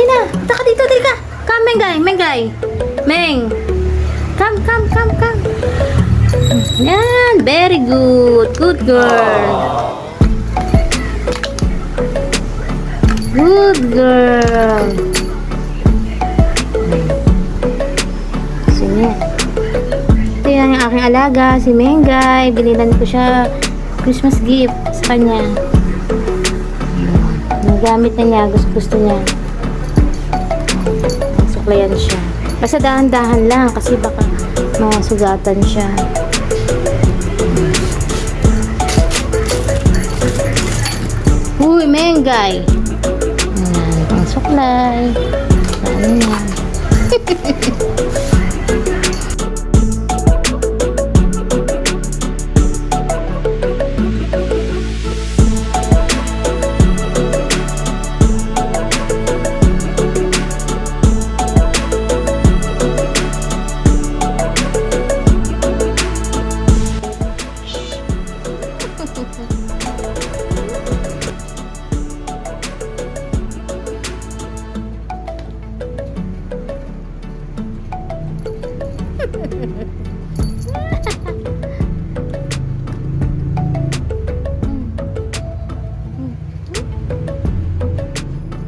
na. Taka dito, dika. Come, Mengay, Mengay. Meng. Come. Yan, very good. Good girl. Good girl. Sige. Ito yan yung aking alaga, si Mengay. Binilan ko siya Christmas gift sa kanya. Nagamit na niya, gusto niya. Suklayan siya. Basta dahan-dahan lang kasi baka masugatan siya. Uy, Mengay. Ayan, pang suklay. Ano yan?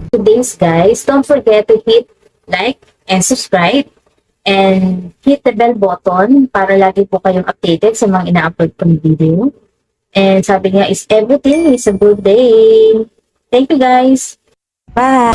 Today's guys, don't forget to hit like and subscribe and hit the bell button para lagi po kayong updated sa mga ina-upload kong video. And sabi nga is everything is a good day. Thank you guys. Bye!